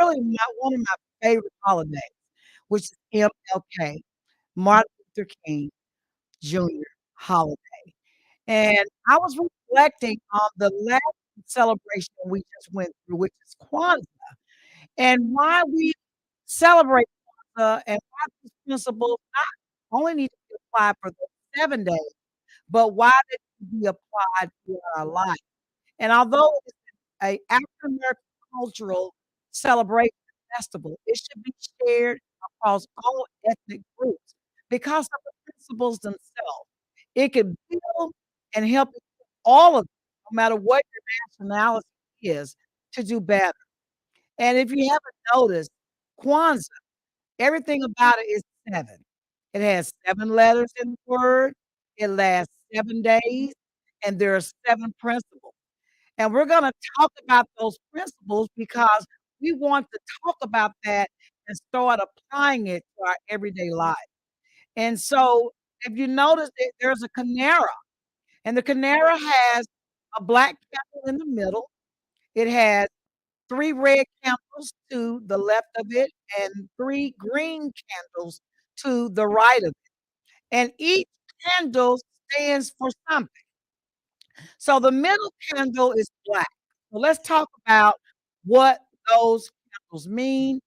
really one of my favorite holidays, which is MLK, Martin Luther King Jr. holiday. And I was reflecting on the last celebration we just went through, which is Kwanzaa, and why we celebrate Kwanzaa and why these principles not only need to be applied for the 7 days, but why they need to be applied to our life. And although it's a African American cultural celebration festival, it should be shared across all ethnic groups because of the principles themselves. It can build and help all of them, no matter what your nationality is, to do better. And if you haven't noticed, Kwanzaa, everything about it is 7. It has 7 letters in the word, it lasts 7 days, and there are 7 principles. And we're gonna talk about those principles because we want to talk about that and start applying it to our everyday life. And so, if you notice that there's a canara, and the canara has a black candle in the middle. It has 3 red candles to the left of it and 3 green candles to the right of it. And each candle stands for something. So the middle candle is black. So let's talk about what those candles mean,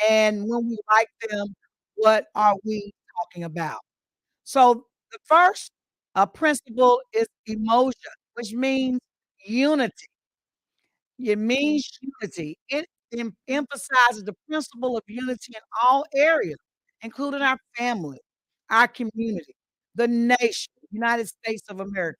and when we light them, what are we talking about? So the first principle is emotion, which means unity. It means unity. It emphasizes the principle of unity in all areas, including our family, our community, the nation, United States of America,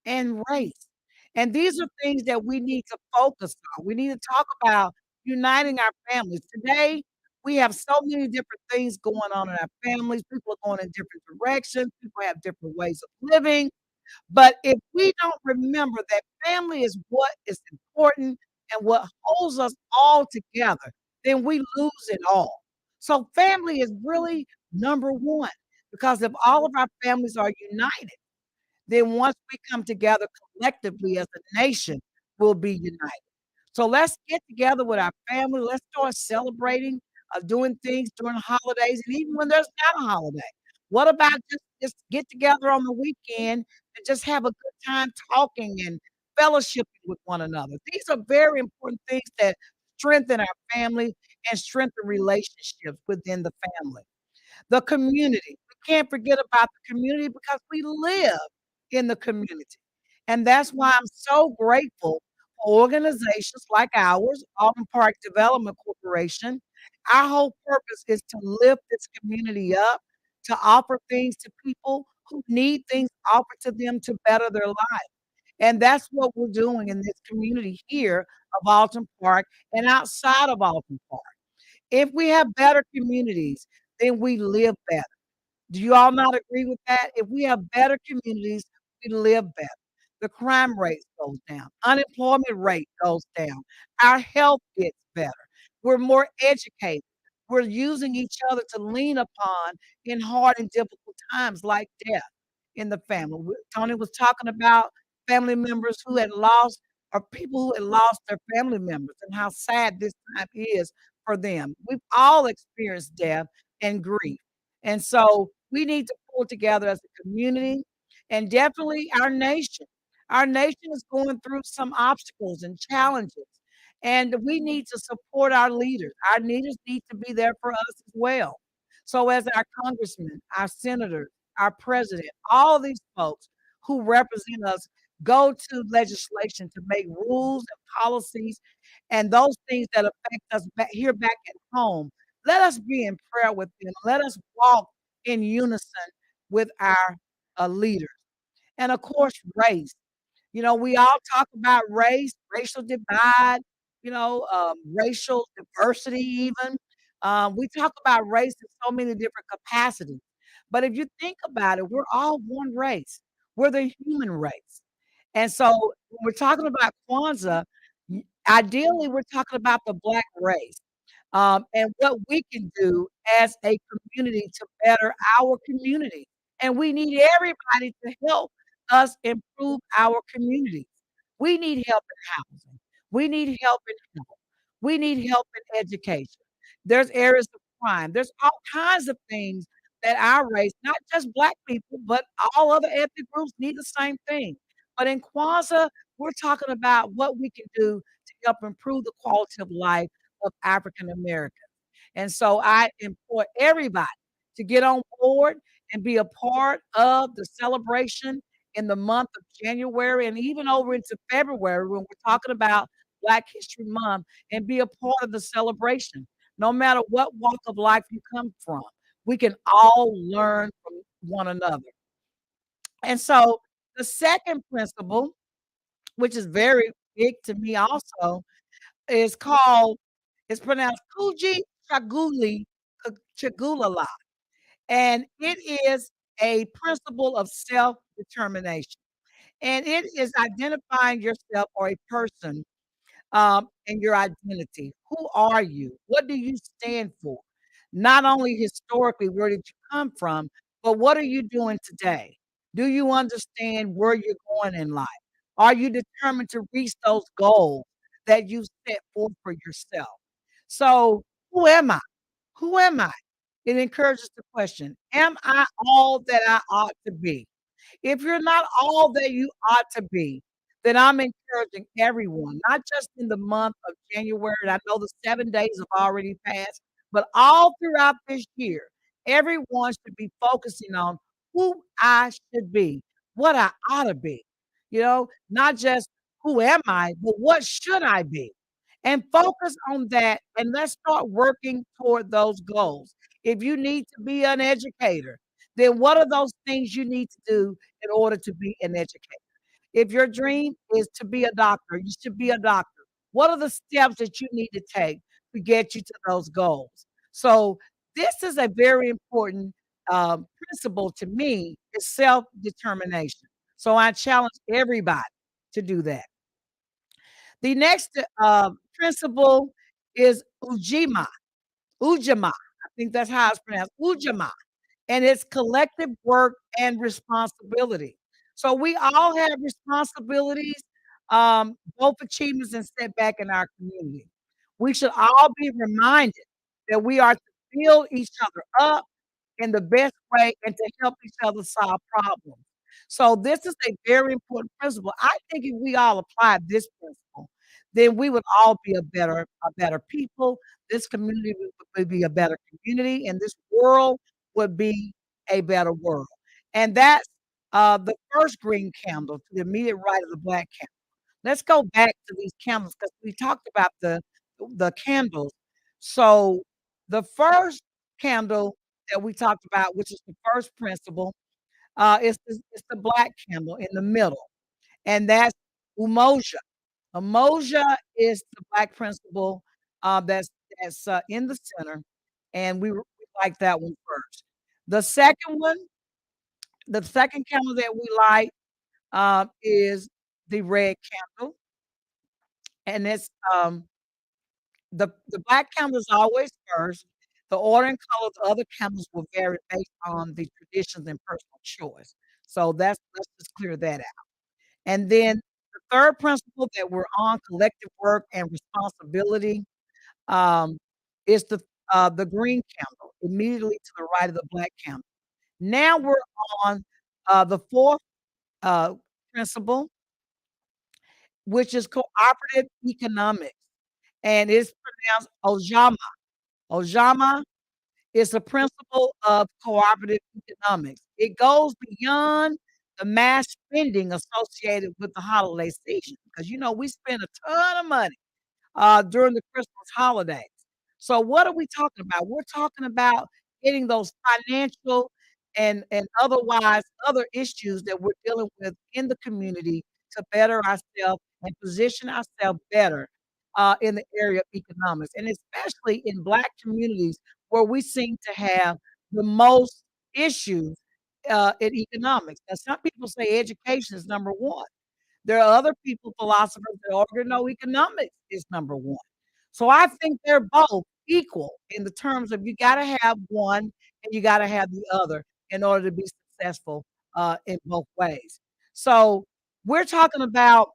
and race. And these are things that we need to focus on. We need to talk about uniting our families. Today, we have so many different things going on in our families. People are going in different directions. People have different ways of living. But if we don't remember that family is what is important and what holds us all together, then we lose it all. So family is really number one because if all of our families are united, then once we come together collectively as a nation, we'll be united. So let's get together with our family. Let's start celebrating, doing things during holidays, and even when there's not a holiday. What about just get together on the weekend and just have a good time talking and fellowshipping with one another? These are very important things that strengthen our family and strengthen relationships within the family. The community. We can't forget about the community because we live in the community. And that's why I'm so grateful for organizations like ours, Auburn Park Development Corporation. Our whole purpose is to lift this community up, to offer things to people who need things offered to them to better their life. And that's what we're doing in this community here of Alton Park and outside of Alton Park. If we have better communities, then we live better. Do you all not agree with that? If we have better communities, we live better. The crime rate goes down, unemployment rate goes down, our health gets better. We're more educated. We're using each other to lean upon in hard and difficult times like death in the family. Tony was talking about family members who had lost or people who had lost their family members and how sad this time is for them. We've all experienced death and grief. And so we need to pull together as a community and definitely our nation. Our nation is going through some obstacles and challenges, and we need to support our leaders. Our leaders need to be there for us as well. So, as our congressmen, our senators, our president, all these folks who represent us go to legislation to make rules and policies and those things that affect us back at home. Let us be in prayer with them. Let us walk in unison with our leaders. And of course, race. We all talk about race, racial divide, racial diversity, even. We talk about race in so many different capacities. But if you think about it, we're all one race. We're the human race. And so when we're talking about Kwanzaa, ideally, we're talking about the Black race and what we can do as a community to better our community. And we need everybody to help us improve our communities. We need help in housing. We need help in health. We need help in education. There's areas of crime. There's all kinds of things that our race, not just Black people, but all other ethnic groups need the same thing. But in Kwanzaa, we're talking about what we can do to help improve the quality of life of African Americans. And so I implore everybody to get on board and be a part of the celebration in the month of January and even over into February when we're talking about Black History Month and be a part of the celebration. No matter what walk of life you come from, we can all learn from one another. And so the second principle, which is very big to me also, is called, it's pronounced Kuji Chaguli Chagulala. And it is a principle of self-determination. And it is identifying yourself or a person and your identity. Who are you? What do you stand for? Not only historically, where did you come from, but what are you doing today? Do you understand where you're going in life? Are you determined to reach those goals that you set forth for yourself? So, who am I? Who am I? It encourages the question, am I all that I ought to be? If you're not all that you ought to be, then I'm encouraging everyone, not just in the month of January, and I know the 7 days have already passed, but all throughout this year, everyone should be focusing on who I should be, what I ought to be. Not just who am I, but what should I be? And focus on that, and let's start working toward those goals. If you need to be an educator, then what are those things you need to do in order to be an educator? If your dream is to be a doctor, you should be a doctor. What are the steps that you need to take to get you to those goals? So this is a very important principle to me, is self-determination. So I challenge everybody to do that. The next principle is Ujima. I think that's how it's pronounced. Ujima, and it's collective work and responsibility. So we all have responsibilities, both achievements and setback in our community. We should all be reminded that we are to build each other up in the best way and to help each other solve problems. So this is a very important principle. I think if we all apply this principle, then we would all be a better people. This community would be a better community, and this world would be a better world. And that's the first green candle to the immediate right of the black candle. Let's go back to these candles because we talked about the candles. So the first candle that we talked about, which is the first principle, is the black candle in the middle, and that's umoja. Umoja is the black principle that's in the center, and we like that one first. The second one, the second candle that we light is the red candle, and the black candle is always first. The order and color of the other candles will vary based on the traditions and personal choice. So let's just clear that out. And then the third principle that we're on, collective work and responsibility, um, is the green candle immediately to the right of the black candle. Now we're on the fourth uh, principle, which is cooperative economics, and it's pronounced Ojama. Ojama is the principle of cooperative economics. It goes beyond the mass spending associated with the holiday season because we spend a ton of money during the Christmas holidays. So what are we talking about? We're talking about getting those financial and otherwise other issues that we're dealing with in the community to better ourselves and position ourselves better in the area of economics, and especially in Black communities where we seem to have the most issues in economics. Now, some people say education is number one. There are other people, philosophers, that argue no, economics is number one. So I think they're both equal in the terms of you got to have one and you got to have the other in order to be successful in both ways. So we're talking about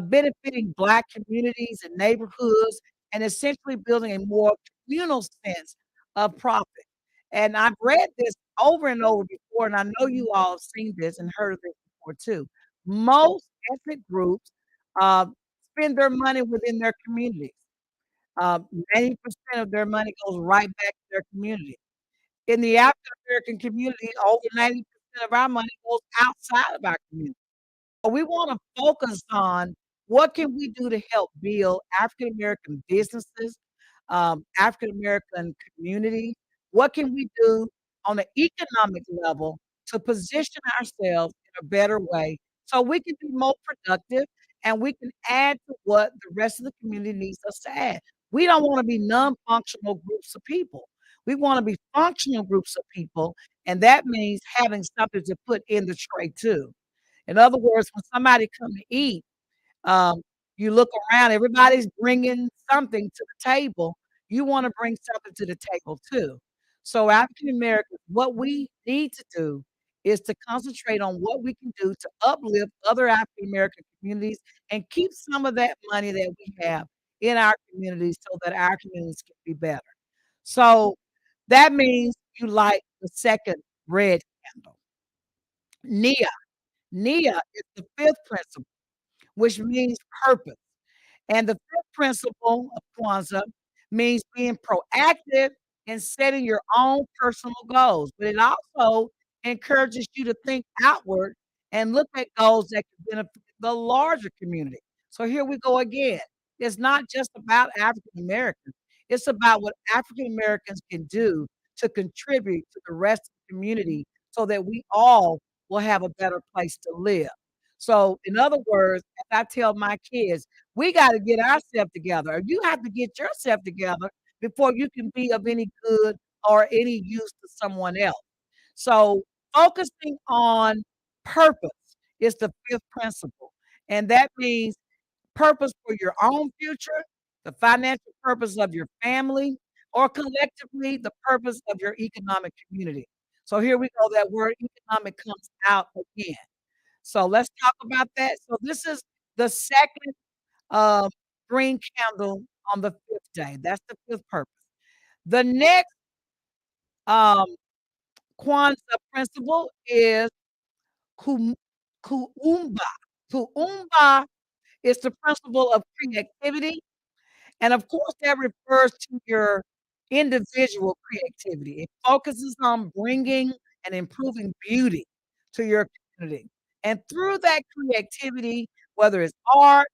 benefiting Black communities and neighborhoods and essentially building a more communal sense of profit. And I've read this over and over before, and I know you all have seen this and heard of this before too. Most ethnic groups uh, spend their money within their communities. 90% of their money goes right back to their community. In the African American community, over 90% of our money goes outside of our community. So we wanna focus on what can we do to help build African American businesses, African American community? What can we do on the economic level to position ourselves in a better way so we can be more productive and we can add to what the rest of the community needs us to add? We don't wanna be non-functional groups of people. We wanna be functional groups of people, and that means having something to put in the tray too. In other words, when somebody come to eat, um, you look around, everybody's bringing something to the table. You wanna bring something to the table too. So African Americans, what we need to do is to concentrate on what we can do to uplift other African American communities and keep some of that money that we have in our communities so that our communities can be better. So that means you like the second red candle. Nia. Nia is the fifth principle, which means purpose. And the fifth principle of Kwanzaa means being proactive and setting your own personal goals. But it also encourages you to think outward and look at goals that can benefit the larger community. So here we go again. It's not just about African Americans, it's about what African Americans can do to contribute to the rest of the community so that we all will have a better place to live. So, in other words, as I tell my kids, we got to get ourselves together. You have to get yourself together before you can be of any good or any use to someone else. So, focusing on purpose is the fifth principle. And that means purpose for your own future, the financial purpose of your family, or collectively the purpose of your economic community. So, here we go. That word economic comes out again. So, let's talk about that. So, this is the second uh, green candle on the fifth day. That's the fifth purpose. The next um, Kwanzaa principle is kum, kuumba. Kuumba is the principle of creativity. And of course, that refers to your individual creativity. It focuses on bringing and improving beauty to your community. And through that creativity, whether it's art,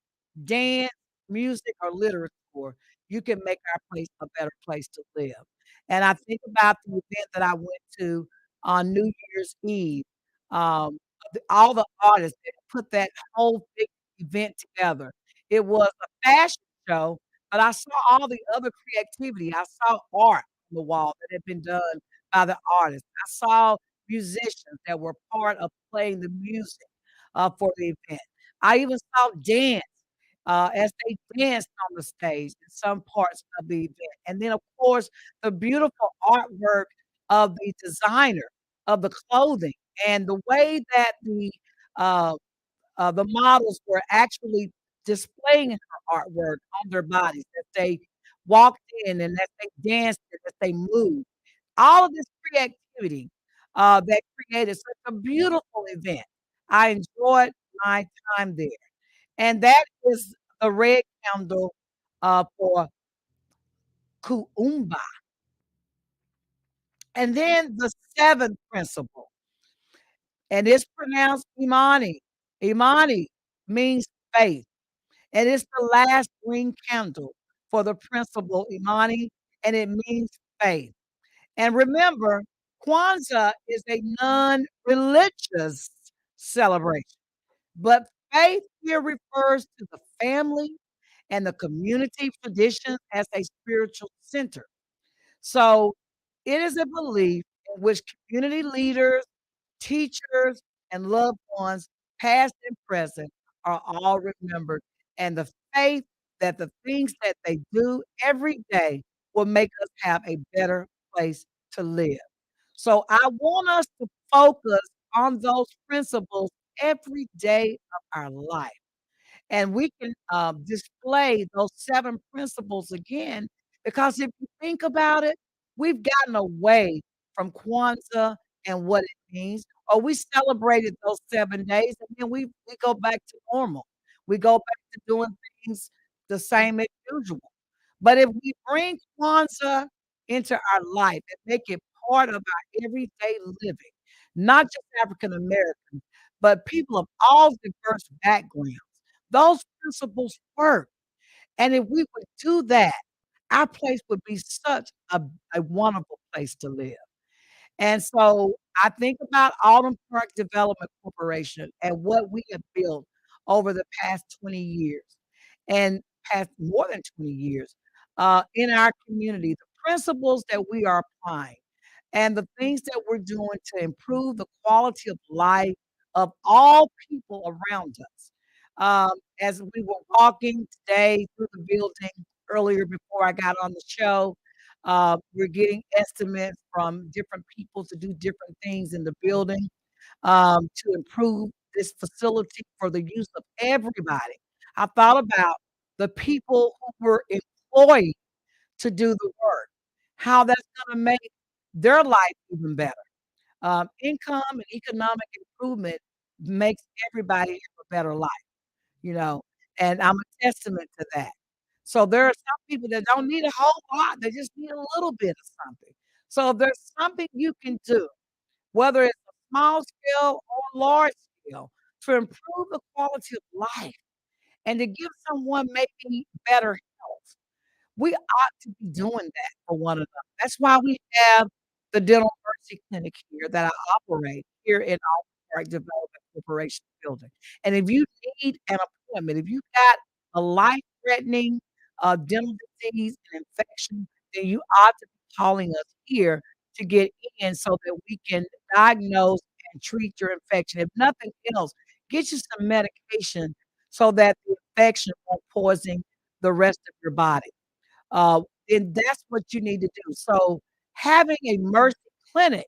dance, music, or literature, you can make our place a better place to live. And I think about the event that I went to on New Year's Eve. All the artists that put that whole big event together. It was a fashion show, but I saw all the other creativity. I saw art on the wall that had been done by the artists. I saw musicians that were part of playing the music, for the event. I even saw dance, as they danced on the stage in some parts of the event. And then, of course, the beautiful artwork of the designer of the clothing and the way that uh the models were actually displaying her artwork on their bodies as they walked in and as they danced and as they moved. All of this creativity, that created such a beautiful event. I enjoyed my time there, and that is the red candle, for Kuumba. And then the seventh principle, and it's pronounced Imani. Imani means faith. And it's the last green candle for the principle Imani, and it means faith. And remember, Kwanzaa is a non-religious celebration, but faith here refers to the family and the community tradition as a spiritual center. So it is a belief in which community leaders, teachers, and loved ones, past and present, are all remembered, and the faith that the things that they do every day will make us have a better place to live. So I want us to focus on those principles every day of our life. and we can, display those 7 principles again, because if you think about it, we've gotten away from Kwanzaa and what it means, or we celebrated those 7 days, and then we go back to normal. We go back to doing things the same as usual. But if we bring Kwanzaa into our life and make it part of our everyday living, not just African Americans, but people of all diverse backgrounds, those principles work. And if we would do that, our place would be such a wonderful place to live. And so I think about Autumn Park Development Corporation and what we have built over the past 20 years and past more than 20 years in our community, the principles that we are applying and the things that we're doing to improve the quality of life of all people around us. As we were walking today through the building earlier before I got on the show, we're getting estimates from different people to do different things in the building to improve this facility for the use of everybody. I thought about the people who were employed to do the work, how that's going to make their life even better. Income and economic improvement makes everybody have a better life, you know, and I'm a testament to that. So there are some people that don't need a whole lot, they just need a little bit of something. So if there's something you can do, whether it's a small scale or large scale, to improve the quality of life and to give someone maybe better health, we ought to be doing that for one another. That's why we have the Dental Mercy Clinic here that I operate here in our Park Development Corporation building. And if you need an appointment, if you've got a life-threatening dental disease and infection, then you ought to be calling us here to get in so that we can diagnose and treat your infection. If nothing else, get you some medication so that the infection won't poison the rest of your body. Uh, and that's what you need to do. So having a mercy clinic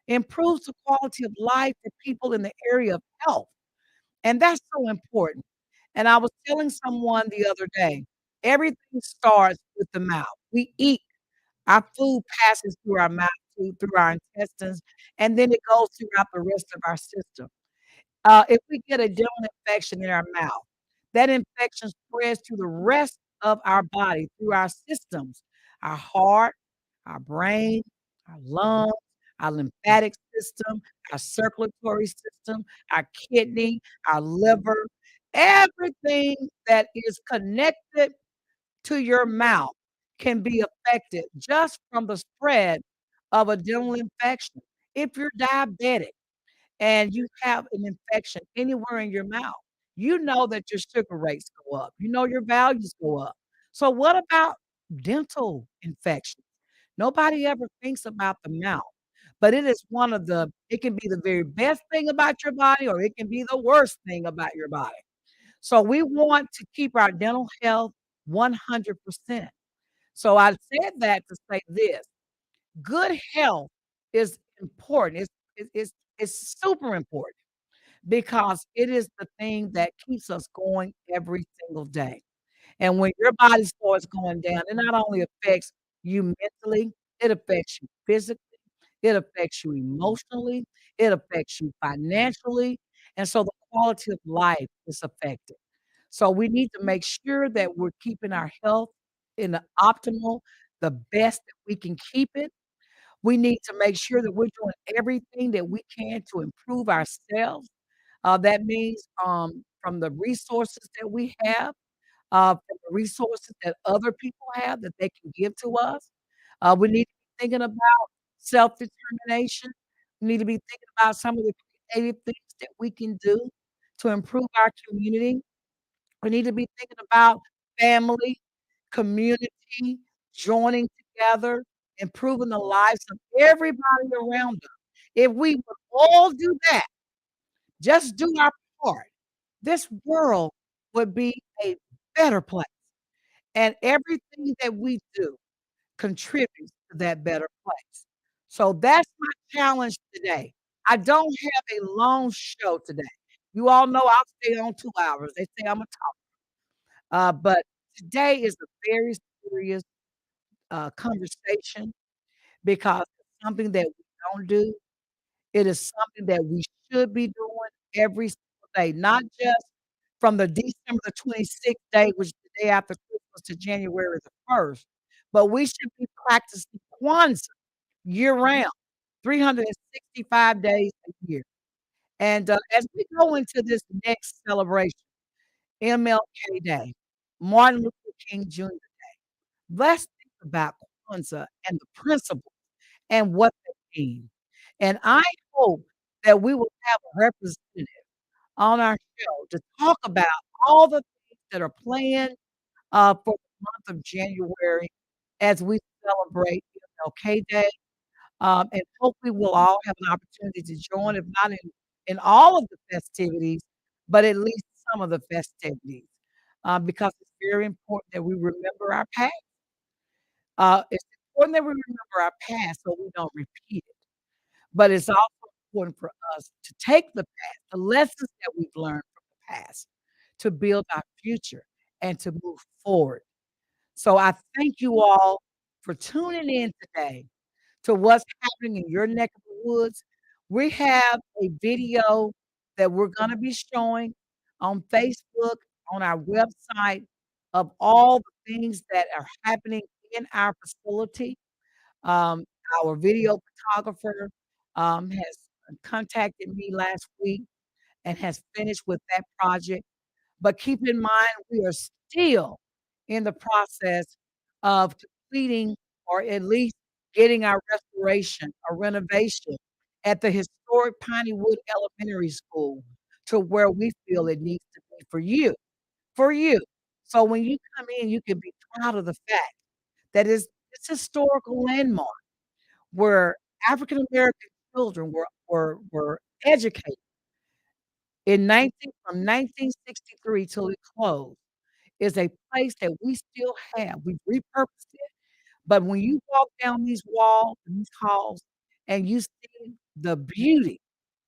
improves the quality of life for people in the area of health. And that's so important. And I was telling someone the other day, everything starts with the mouth. We eat, our food passes through our mouth, through our intestines, and then it goes throughout the rest of our system. If we get a dental infection in our mouth, that infection spreads to the rest of our body, through our systems, our heart, our brain, our lungs, our lymphatic system, our circulatory system, our kidney, our liver, everything that is connected to your mouth can be affected just from the spread of a dental infection. If you're diabetic, and you have an infection anywhere in your mouth, you know that your sugar rates go up. You know your values go up. So what about dental infections? Nobody ever thinks about the mouth, but it is one of the it can be the very best thing about your body or it can be the worst thing about your body. So we want to keep our dental health 100%. So I said that to say this, good health is important. It's super important because it is the thing that keeps us going every single day. And when your body starts going down, it not only affects you mentally, it affects you physically, it affects you emotionally, it affects you financially, and so the quality of life is affected. So we need to make sure that we're keeping our health in the optimal, the best that we can keep it. We need to make sure that we're doing everything that we can to improve ourselves. That means, from the resources that we have, from the resources that other people have that they can give to us. We need to be thinking about self-determination. We need to be thinking about some of the creative things that we can do to improve our community. We need to be thinking about family, community, joining together, improving the lives of everybody around us. If we would all do that, just do our part, this world would be a better place. And everything that we do contributes to that better place. So that's my challenge today. I don't have a long show today. You all know I'll stay on 2 hours. They say I'm a talker. But today is a very serious, conversation because it's something that we don't do. It is something that we should be doing every single day, not just from the December the 26th day, which is the day after Christmas, to January the 1st, but we should be practicing Kwanzaa year-round, 365 days a year. And, as we go into this next celebration, MLK Day, Martin Luther King Jr., let's think about Kwanzaa and the principles and what they mean. And I hope that we will have a representative on our show to talk about all the things that are planned, for the month of January as we celebrate MLK Day. And hopefully we'll all have an opportunity to join, if not in all of the festivities, but at least some of the festivities, because it's very important that we remember our past. It's important that we remember our past so we don't repeat it. But it's also important for us to take the past, the lessons that we've learned from the past, to build our future and to move forward. So I thank you all for tuning in today to what's happening in your neck of the woods. We have a video that we're gonna be showing on Facebook, on our website, of all the things that are happening in our facility. Um, our video photographer, has contacted me last week and has finished with that project. But keep in mind, we are still in the process of completing or at least getting our restoration or renovation at the historic Pineywood Elementary School to where we feel it needs to be for you, for you. So when you come in, you can be proud of the fact that is this historical landmark where African American children were educated in 1963 till it closed, is a place that we still have. We've repurposed it, but when you walk down these walls and these halls and you see the beauty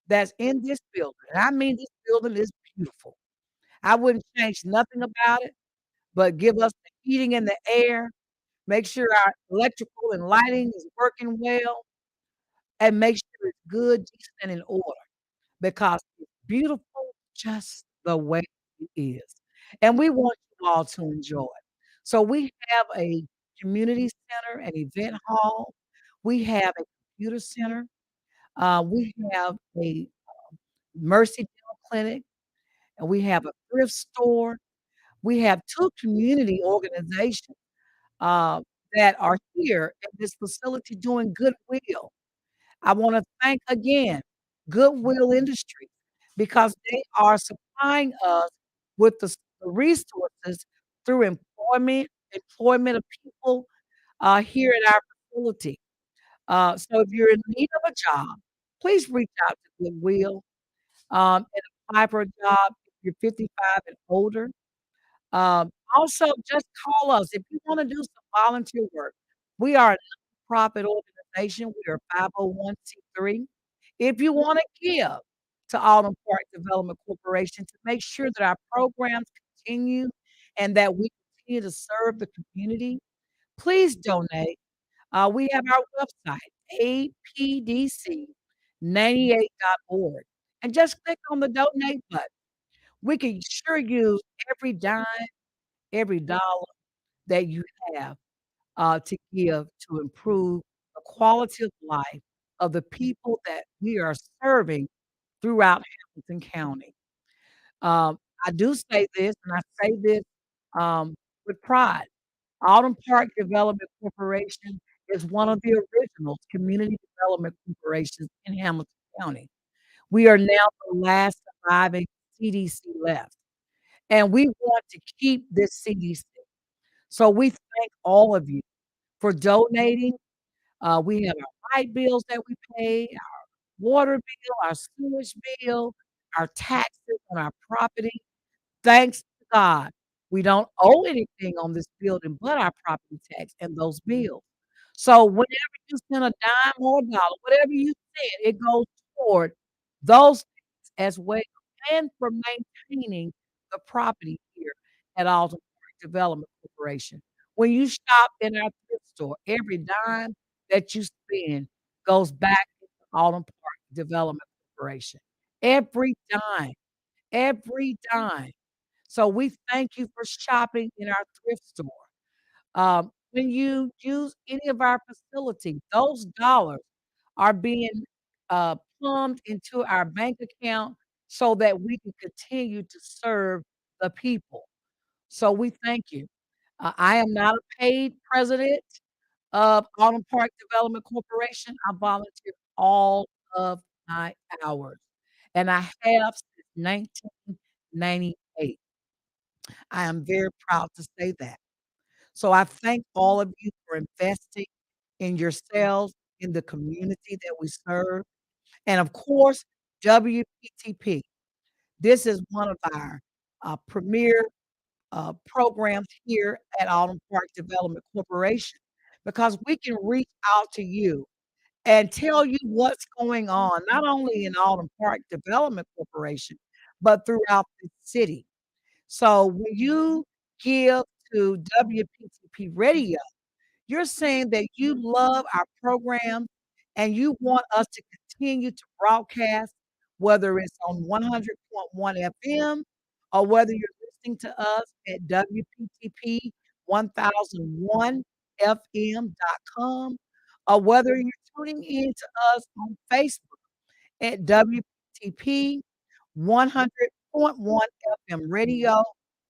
that's in this building, and I mean this building is beautiful. I wouldn't change nothing about it, but give us the heating and the air, make sure our electrical and lighting is working well, and make sure it's good, decent, and in order because it's beautiful just the way it is, and we want you all to enjoy it. So we have a community center, an event hall, we have a computer center, we have a Mercy Dental Clinic, and we have a thrift store. We have 2 community organizations, uh, that are here in this facility doing goodwill. I wanna thank again Goodwill Industries because they are supplying us with the resources through employment of people, here at our facility. So if you're in need of a job, please reach out to Goodwill, and apply for a job if you're 55 and older. Also, just call us if you wanna do some volunteer work. We are a nonprofit organization. We are 501(c)(3). If you wanna give to Autumn Park Development Corporation to make sure that our programs continue and that we continue to serve the community, please donate. We have our website, apdc98.org, and just click on the donate button. We can sure use every dime, every dollar that you have, to give to improve the quality of life of the people that we are serving throughout Hamilton County. Um, I do say this, and I say this, with pride. Autumn Park Development Corporation is one of the original community development corporations in Hamilton County. We are now the last surviving CDC left, and we want to keep this CDC. So we thank all of you for donating. We have our light bills that we pay, our water bill, our sewage bill, our taxes on our property. Thanks to God, we don't owe anything on this building but our property tax and those bills. So whenever you send a dime or a dollar, whatever you send, it goes toward those things as well and for maintaining the property here at Alton. Development Corporation. When you shop in our thrift store, every dime that you spend goes back to Autumn Park Development Corporation. Every dime, every dime. So we thank you for shopping in our thrift store. When you use any of our facilities, those dollars are being plumbed into our bank account so that we can continue to serve the people. So we thank you. I am not a paid president of Autumn Park Development Corporation. I volunteer all of my hours, and I have since 1998. I am very proud to say that. So I thank all of you for investing in yourselves, in the community that we serve, and of course, WPTP. This is one of our premier programs here at Autumn Park Development Corporation because we can reach out to you and tell you what's going on, not only in Autumn Park Development Corporation, but throughout the city. So when you give to WPTP Radio, you're saying that you love our program and you want us to continue to broadcast, whether it's on 100.1 FM or whether you're listening to us at WPTP 1001fm.com, or whether you're tuning in to us on Facebook at WPTP 100.1 FM radio,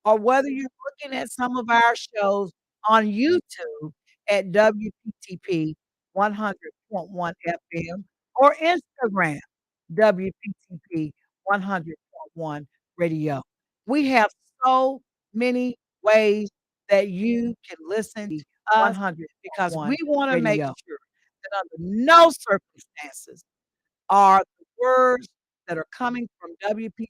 or whether you're looking at some of our shows on YouTube at WPTP 100.1 FM or Instagram, WPTP 100.1 radio. We have so many ways that you can listen to us 100 because we want to make sure that under no circumstances are the words that are coming from WPTP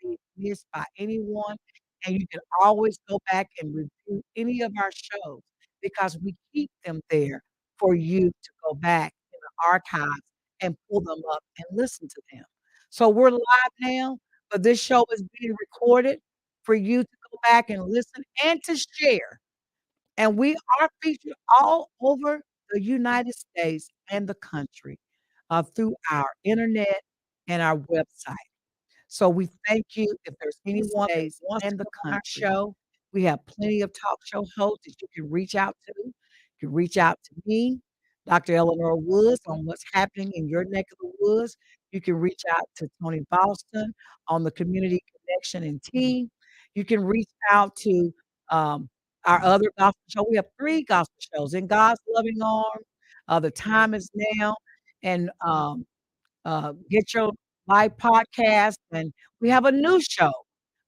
being missed by anyone, and you can always go back and review any of our shows because we keep them there for you to go back in the archives and pull them up and listen to them. So we're live now, but this show is being recorded for you to go back and listen and to share. And we are featured all over the United States and the country through our internet and our website. So we thank you. If there's anyone that wants to come on our show, we have plenty of talk show hosts that you can reach out to. You can reach out to me, Dr. Elenora Woods, on what's happening in your neck of the woods. You can reach out to Tony Boston on the Community Connection and Team. You can reach out to um, our other gospel show. We have three gospel shows: In God's Loving Arms, The Time Is Now, and Get Your Live podcast. And we have a new show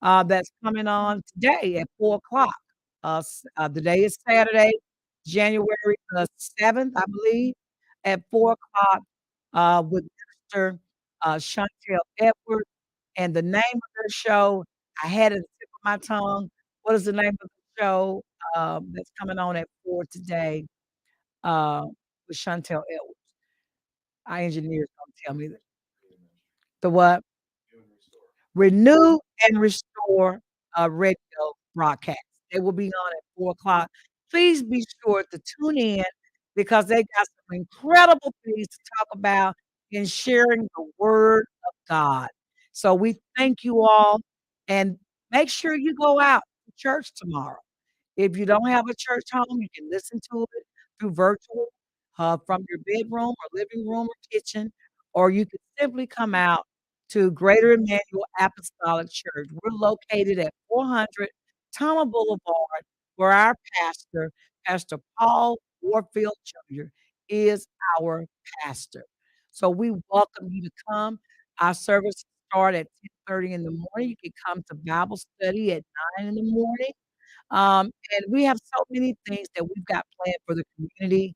that's coming on today at 4 o'clock. The day is Saturday, January the 7th, I believe, at 4 o'clock with Mr. Chantel Edwards. And the name of the show, I had it at the tip of my tongue. What is the name of the show that's coming on at 4 today uh, with Chantel Edwards? Our engineer's going to tell me the what? Renew and Restore radio broadcast. They will be on at 4 o'clock. Please be sure to tune in because they got some incredible things to talk about in sharing the word of God. So we thank you all and make sure you go out to church tomorrow. If you don't have a church home, you can listen to it through virtual from your bedroom or living room or kitchen, or you can simply come out to Greater Emmanuel Apostolic Church. We're located at 400 Tama Boulevard, where our pastor, Pastor Paul Warfield Jr., is our pastor. So we welcome you to come. Our service start at 10:30 in the morning. You can come to Bible study at 9 in the morning. And we have so many things that we've got planned for the community,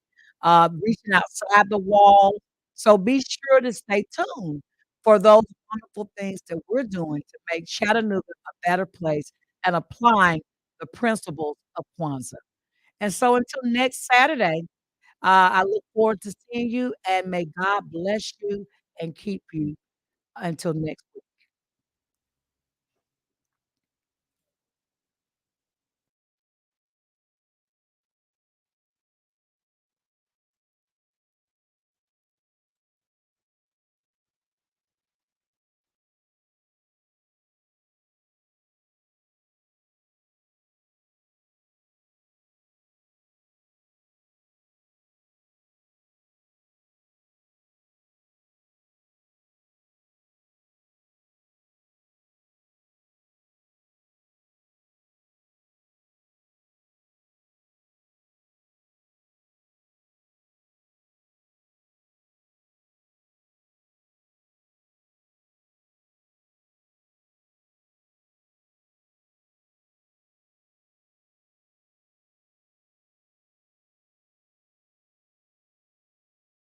reaching outside the wall. So be sure to stay tuned for those wonderful things that we're doing to make Chattanooga a better place and applying the principles of Kwanzaa. And so until next Saturday, I look forward to seeing you and may God bless you and keep you until next